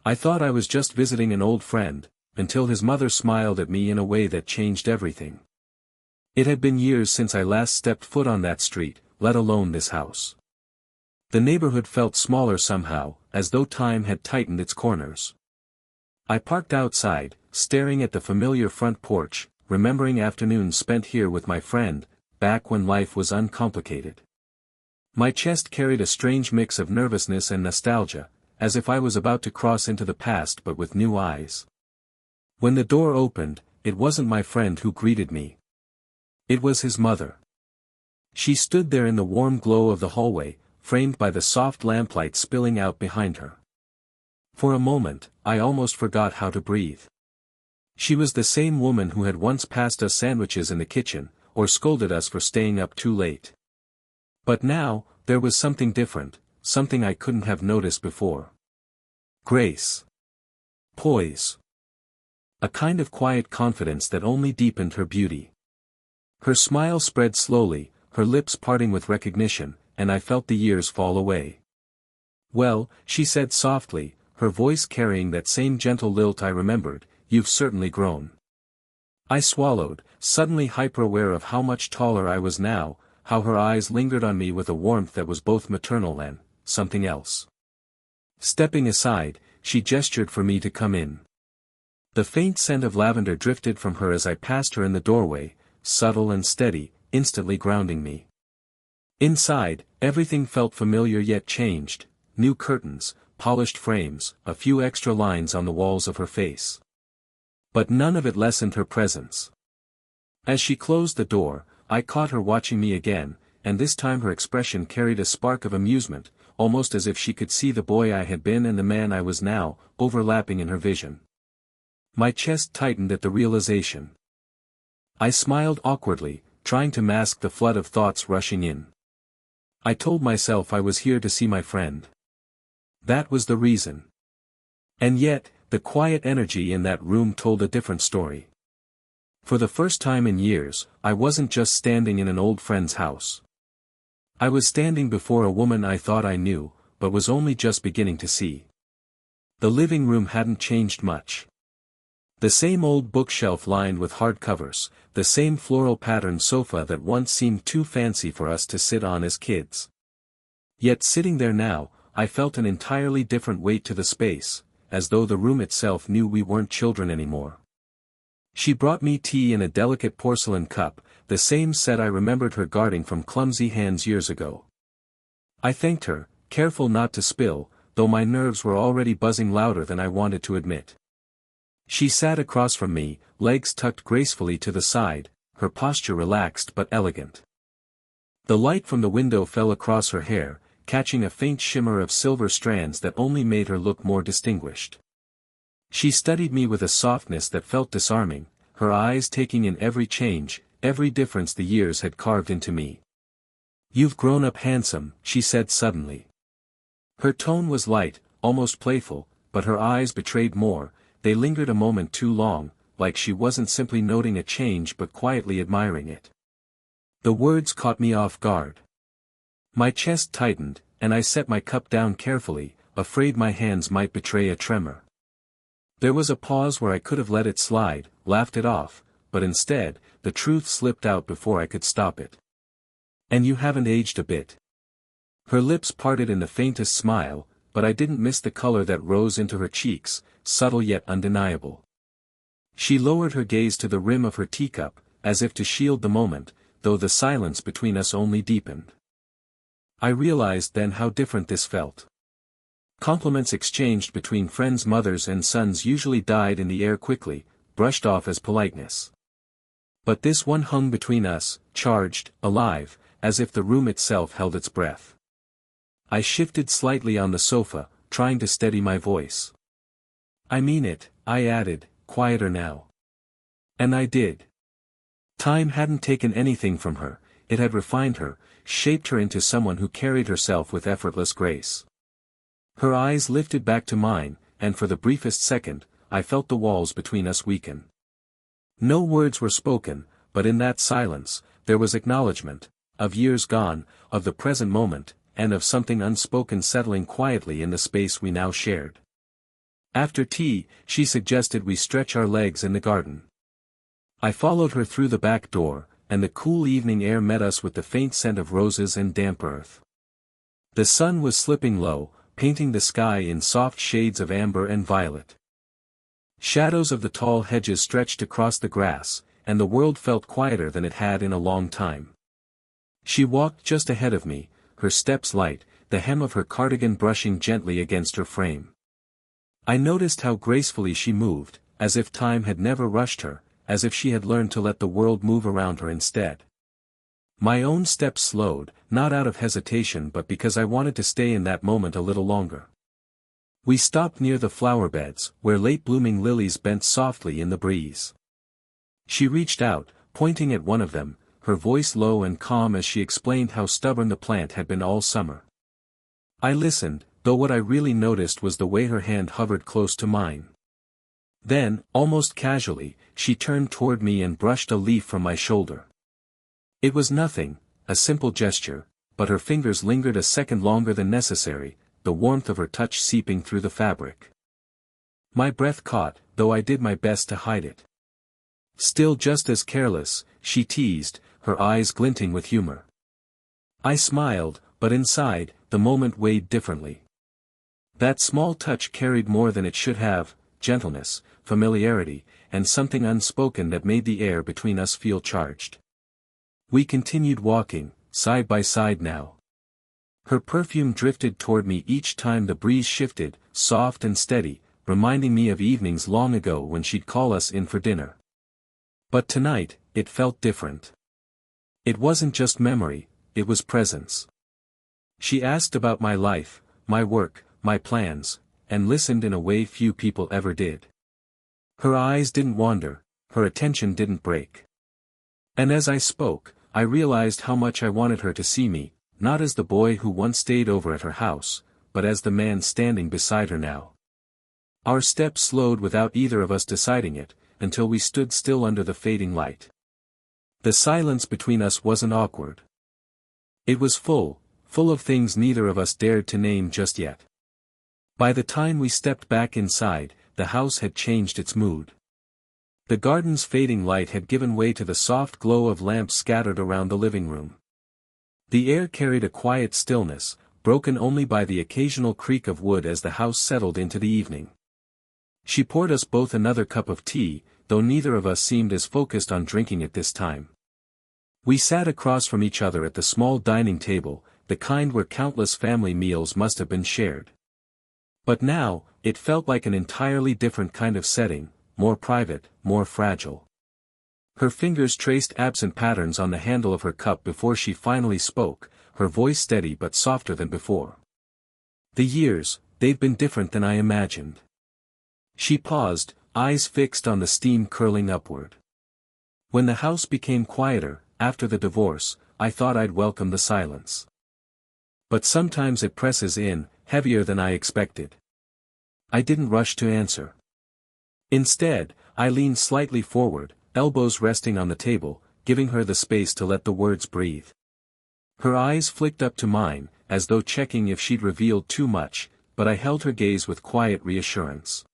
I thought I was just visiting an old friend, until his mother smiled at me in a way that changed everything. It had been years since I last stepped foot on that street, let alone this house. The neighborhood felt smaller somehow, as though time had tightened its corners. I parked outside, staring at the familiar front porch, remembering afternoons spent here with my friend, back when life was uncomplicated. My chest carried a strange mix of nervousness and nostalgia, as if I was about to cross into the past but with new eyes. When the door opened, it wasn't my friend who greeted me. It was his mother. She stood there in the warm glow of the hallway, framed by the soft lamplight spilling out behind her. For a moment, I almost forgot how to breathe. She was the same woman who had once passed us sandwiches in the kitchen, or scolded us for staying up too late. But now, there was something different, something I couldn't have noticed before. Grace. Poise. A kind of quiet confidence that only deepened her beauty. Her smile spread slowly, her lips parting with recognition, and I felt the years fall away. "Well," she said softly, her voice carrying that same gentle lilt I remembered, "you've certainly grown." I swallowed, suddenly hyper-aware of how much taller I was now, how her eyes lingered on me with a warmth that was both maternal and something else. Stepping aside, she gestured for me to come in. The faint scent of lavender drifted from her as I passed her in the doorway, subtle and steady, instantly grounding me. Inside, everything felt familiar yet changed: new curtains, polished frames, a few extra lines on the walls of her face. But none of it lessened her presence. As she closed the door, I caught her watching me again, and this time her expression carried a spark of amusement, almost as if she could see the boy I had been and the man I was now, overlapping in her vision. My chest tightened at the realization. I smiled awkwardly, trying to mask the flood of thoughts rushing in. I told myself I was here to see my friend. That was the reason. And yet, the quiet energy in that room told a different story. For the first time in years, I wasn't just standing in an old friend's house. I was standing before a woman I thought I knew, but was only just beginning to see. The living room hadn't changed much. The same old bookshelf lined with hardcovers, the same floral-patterned sofa that once seemed too fancy for us to sit on as kids. Yet sitting there now, I felt an entirely different weight to the space, as though the room itself knew we weren't children anymore. She brought me tea in a delicate porcelain cup, the same set I remembered her guarding from clumsy hands years ago. I thanked her, careful not to spill, though my nerves were already buzzing louder than I wanted to admit. She sat across from me, legs tucked gracefully to the side, her posture relaxed but elegant. The light from the window fell across her hair, catching a faint shimmer of silver strands that only made her look more distinguished. She studied me with a softness that felt disarming, her eyes taking in every change, every difference the years had carved into me. "You've grown up handsome," she said suddenly. Her tone was light, almost playful, but her eyes betrayed more. They lingered a moment too long, like she wasn't simply noting a change but quietly admiring it. The words caught me off guard. My chest tightened, and I set my cup down carefully, afraid my hands might betray a tremor. There was a pause where I could have let it slide, laughed it off, but instead, the truth slipped out before I could stop it. "And you haven't aged a bit." Her lips parted in the faintest smile, but I didn't miss the color that rose into her cheeks, subtle yet undeniable. She lowered her gaze to the rim of her teacup, as if to shield the moment, though the silence between us only deepened. I realized then how different this felt. Compliments exchanged between friends' mothers and sons usually died in the air quickly, brushed off as politeness. But this one hung between us, charged, alive, as if the room itself held its breath. I shifted slightly on the sofa, trying to steady my voice. "I mean it," I added, quieter now. And I did. Time hadn't taken anything from her, it had refined her, shaped her into someone who carried herself with effortless grace. Her eyes lifted back to mine, and for the briefest second, I felt the walls between us weaken. No words were spoken, but in that silence, there was acknowledgement, of years gone, of the present moment, and of something unspoken settling quietly in the space we now shared. After tea, she suggested we stretch our legs in the garden. I followed her through the back door, and the cool evening air met us with the faint scent of roses and damp earth. The sun was slipping low, painting the sky in soft shades of amber and violet. Shadows of the tall hedges stretched across the grass, and the world felt quieter than it had in a long time. She walked just ahead of me, her steps light, the hem of her cardigan brushing gently against her frame. I noticed how gracefully she moved, as if time had never rushed her, as if she had learned to let the world move around her instead. My own steps slowed, not out of hesitation but because I wanted to stay in that moment a little longer. We stopped near the flower beds, where late-blooming lilies bent softly in the breeze. She reached out, pointing at one of them, her voice low and calm as she explained how stubborn the plant had been all summer. I listened, though what I really noticed was the way her hand hovered close to mine. Then, almost casually, she turned toward me and brushed a leaf from my shoulder. It was nothing, a simple gesture, but her fingers lingered a second longer than necessary, the warmth of her touch seeping through the fabric. My breath caught, though I did my best to hide it. Still just as careless, she teased, her eyes glinting with humor. I smiled, but inside, the moment weighed differently. That small touch carried more than it should have, gentleness, familiarity, and something unspoken that made the air between us feel charged. We continued walking, side by side now. Her perfume drifted toward me each time the breeze shifted, soft and steady, reminding me of evenings long ago when she'd call us in for dinner. But tonight, it felt different. It wasn't just memory, it was presence. She asked about my life, my work, my plans, and listened in a way few people ever did. Her eyes didn't wander, her attention didn't break. And as I spoke, I realized how much I wanted her to see me, not as the boy who once stayed over at her house, but as the man standing beside her now. Our steps slowed without either of us deciding it, until we stood still under the fading light. The silence between us wasn't awkward. It was full of things neither of us dared to name just yet. By the time we stepped back inside, the house had changed its mood. The garden's fading light had given way to the soft glow of lamps scattered around the living room. The air carried a quiet stillness, broken only by the occasional creak of wood as the house settled into the evening. She poured us both another cup of tea, though neither of us seemed as focused on drinking it this time. We sat across from each other at the small dining table, the kind where countless family meals must have been shared. But now, it felt like an entirely different kind of setting, more private, more fragile. Her fingers traced absent patterns on the handle of her cup before she finally spoke, her voice steady but softer than before. The years, they've been different than I imagined. She paused, eyes fixed on the steam curling upward. When the house became quieter, after the divorce, I thought I'd welcome the silence. But sometimes it presses in, heavier than I expected. I didn't rush to answer. Instead, I leaned slightly forward, elbows resting on the table, giving her the space to let the words breathe. Her eyes flicked up to mine, as though checking if she'd revealed too much, but I held her gaze with quiet reassurance.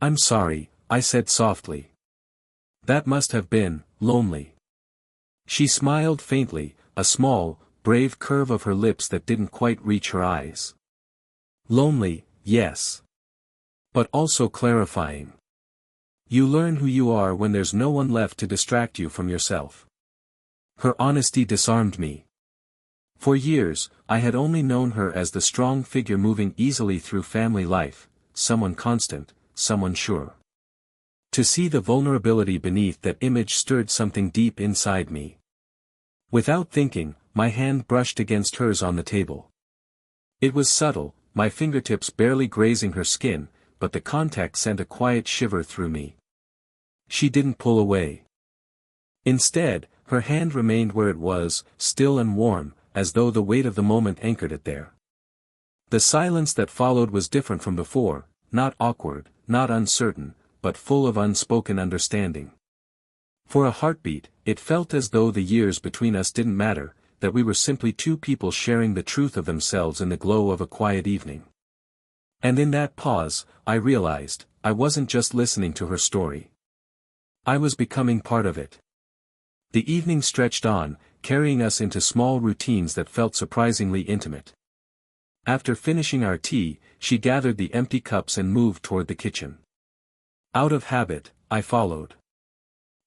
"I'm sorry," I said softly. "That must have been lonely." She smiled faintly, a small, brave curve of her lips that didn't quite reach her eyes. "Lonely, yes. But also clarifying. You learn who you are when there's no one left to distract you from yourself." Her honesty disarmed me. For years, I had only known her as the strong figure moving easily through family life, someone constant, someone sure. To see the vulnerability beneath that image stirred something deep inside me. Without thinking, my hand brushed against hers on the table. It was subtle, my fingertips barely grazing her skin, but the contact sent a quiet shiver through me. She didn't pull away. Instead, her hand remained where it was, still and warm, as though the weight of the moment anchored it there. The silence that followed was different from before, not awkward, not uncertain, but full of unspoken understanding. For a heartbeat, it felt as though the years between us didn't matter, that we were simply two people sharing the truth of themselves in the glow of a quiet evening. And in that pause, I realized, I wasn't just listening to her story. I was becoming part of it. The evening stretched on, carrying us into small routines that felt surprisingly intimate. After finishing our tea, she gathered the empty cups and moved toward the kitchen. Out of habit, I followed.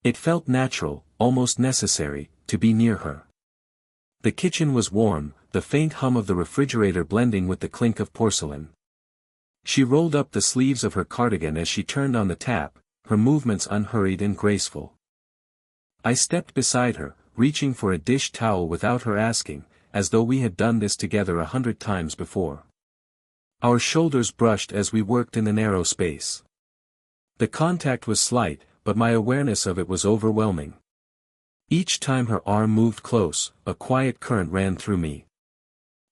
It felt natural, almost necessary, to be near her. The kitchen was warm, the faint hum of the refrigerator blending with the clink of porcelain. She rolled up the sleeves of her cardigan as she turned on the tap, her movements unhurried and graceful. I stepped beside her, reaching for a dish towel without her asking, as though we had done this together 100 times before. Our shoulders brushed as we worked in the narrow space. The contact was slight, but my awareness of it was overwhelming. Each time her arm moved close, a quiet current ran through me.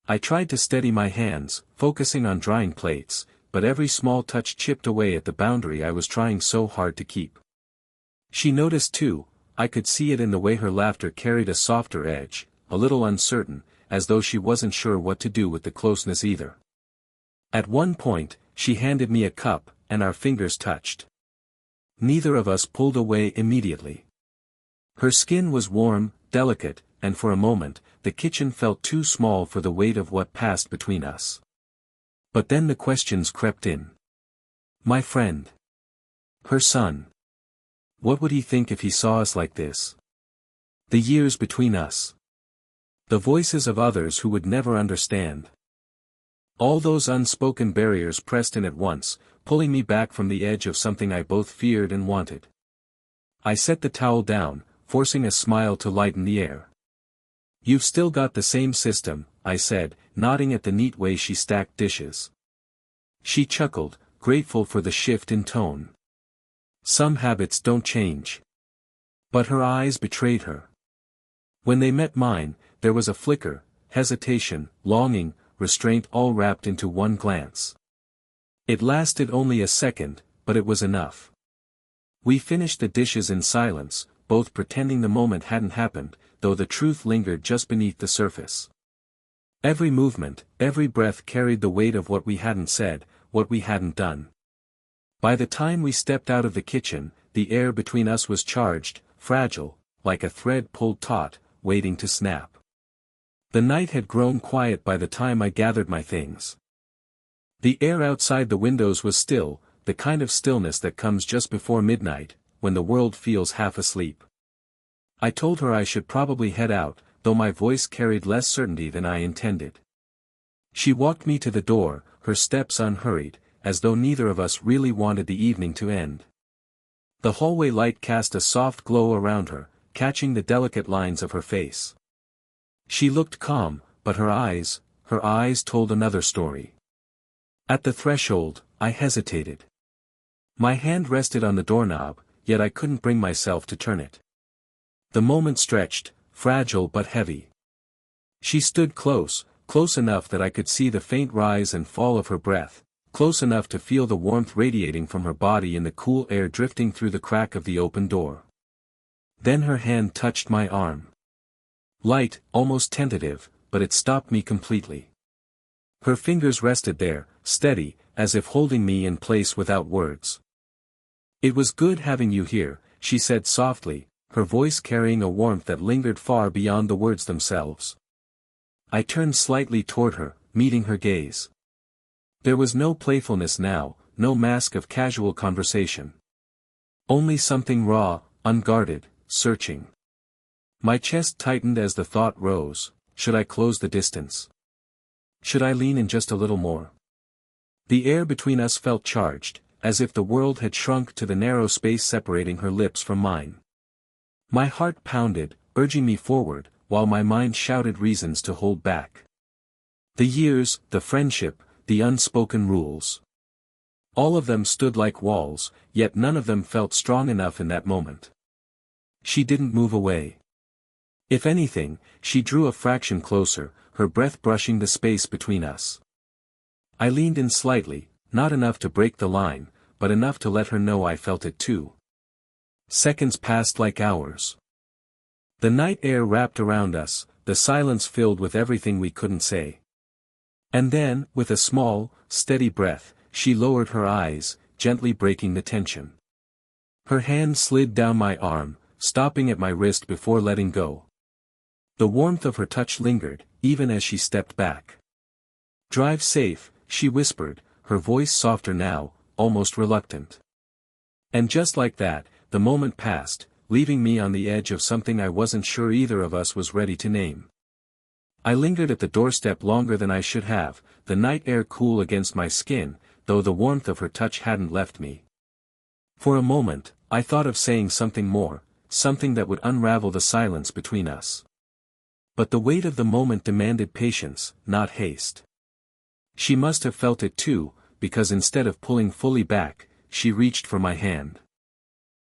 I tried to steady my hands, focusing on drying plates, but every small touch chipped away at the boundary I was trying so hard to keep. She noticed too. I could see it in the way her laughter carried a softer edge, a little uncertain, as though she wasn't sure what to do with the closeness either. At one point, she handed me a cup, and our fingers touched. Neither of us pulled away immediately. Her skin was warm, delicate, and for a moment, the kitchen felt too small for the weight of what passed between us. But then the questions crept in. My friend. Her son. What would he think if he saw us like this? The years between us. The voices of others who would never understand. All those unspoken barriers pressed in at once, pulling me back from the edge of something I both feared and wanted. I set the towel down, forcing a smile to lighten the air. You've still got the same system, I said, nodding at the neat way she stacked dishes. She chuckled, grateful for the shift in tone. Some habits don't change. But her eyes betrayed her. When they met mine, there was a flicker, hesitation, longing, restraint all wrapped into one glance. It lasted only a second, but it was enough. We finished the dishes in silence, both pretending the moment hadn't happened, though the truth lingered just beneath the surface. Every movement, every breath carried the weight of what we hadn't said, what we hadn't done. By the time we stepped out of the kitchen, the air between us was charged, fragile, like a thread pulled taut, waiting to snap. The night had grown quiet by the time I gathered my things. The air outside the windows was still, the kind of stillness that comes just before midnight, when the world feels half asleep. I told her I should probably head out, though my voice carried less certainty than I intended. She walked me to the door, her steps unhurried, as though neither of us really wanted the evening to end. The hallway light cast a soft glow around her, catching the delicate lines of her face. She looked calm, but her eyes told another story. At the threshold, I hesitated. My hand rested on the doorknob, yet I couldn't bring myself to turn it. The moment stretched, fragile but heavy. She stood close enough that I could see the faint rise and fall of her breath, close enough to feel the warmth radiating from her body and the cool air drifting through the crack of the open door. Then her hand touched my arm. Light, almost tentative, but it stopped me completely. Her fingers rested there, steady, as if holding me in place without words. It was good having you here, she said softly, her voice carrying a warmth that lingered far beyond the words themselves. I turned slightly toward her, meeting her gaze. There was no playfulness now, no mask of casual conversation. Only something raw, unguarded, searching. My chest tightened as the thought rose, should I close the distance? Should I lean in just a little more? The air between us felt charged, as if the world had shrunk to the narrow space separating her lips from mine. My heart pounded, urging me forward, while my mind shouted reasons to hold back. The years, the friendship, the unspoken rules. All of them stood like walls, yet none of them felt strong enough in that moment. She didn't move away. If anything, she drew a fraction closer, her breath brushing the space between us. I leaned in slightly, not enough to break the line, but enough to let her know I felt it too. Seconds passed like hours. The night air wrapped around us, the silence filled with everything we couldn't say. And then, with a small, steady breath, she lowered her eyes, gently breaking the tension. Her hand slid down my arm, stopping at my wrist before letting go. The warmth of her touch lingered, even as she stepped back. "Drive safe," she whispered, her voice softer now, almost reluctant. And just like that, the moment passed, leaving me on the edge of something I wasn't sure either of us was ready to name. I lingered at the doorstep longer than I should have, the night air cool against my skin, though the warmth of her touch hadn't left me. For a moment, I thought of saying something more, something that would unravel the silence between us. But the weight of the moment demanded patience, not haste. She must have felt it too, because instead of pulling fully back, she reached for my hand.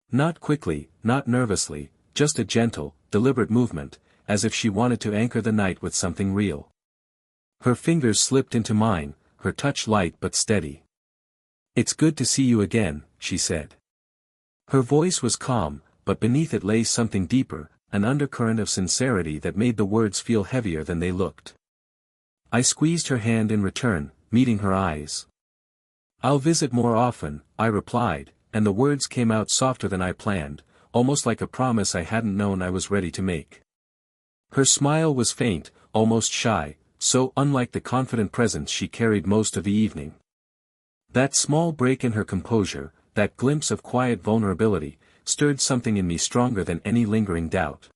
Not quickly, not nervously, just a gentle, deliberate movement, as if she wanted to anchor the night with something real. Her fingers slipped into mine, her touch light but steady. "It's good to see you again," she said. Her voice was calm, but beneath it lay something deeper, an undercurrent of sincerity that made the words feel heavier than they looked. I squeezed her hand in return, meeting her eyes. "I'll visit more often," I replied, and the words came out softer than I planned, almost like a promise I hadn't known I was ready to make. Her smile was faint, almost shy, so unlike the confident presence she carried most of the evening. That small break in her composure, that glimpse of quiet vulnerability, stirred something in me stronger than any lingering doubt.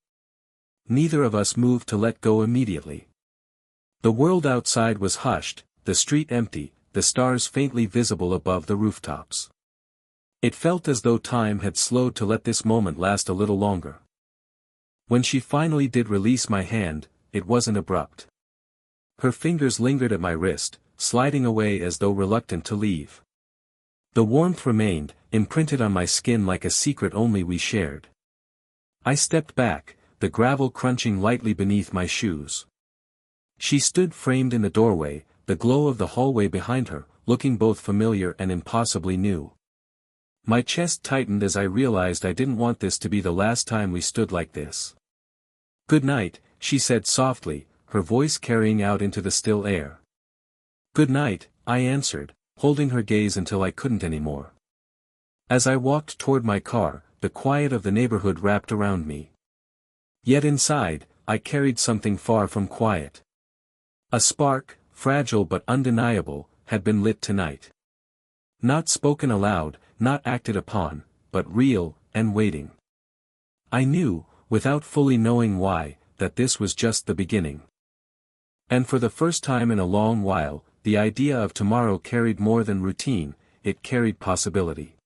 Neither of us moved to let go immediately. The world outside was hushed, the street empty, the stars faintly visible above the rooftops. It felt as though time had slowed to let this moment last a little longer. When she finally did release my hand, it wasn't abrupt. Her fingers lingered at my wrist, sliding away as though reluctant to leave. The warmth remained, imprinted on my skin like a secret only we shared. I stepped back, the gravel crunching lightly beneath my shoes. She stood framed in the doorway, the glow of the hallway behind her, looking both familiar and impossibly new. My chest tightened as I realized I didn't want this to be the last time we stood like this. "Good night," she said softly, her voice carrying out into the still air. "Good night," I answered, holding her gaze until I couldn't anymore. As I walked toward my car, the quiet of the neighborhood wrapped around me. Yet inside, I carried something far from quiet. A spark, fragile but undeniable, had been lit tonight. Not spoken aloud, not acted upon, but real, and waiting. I knew, without fully knowing why, that this was just the beginning. And for the first time in a long while, the idea of tomorrow carried more than routine, it carried possibility.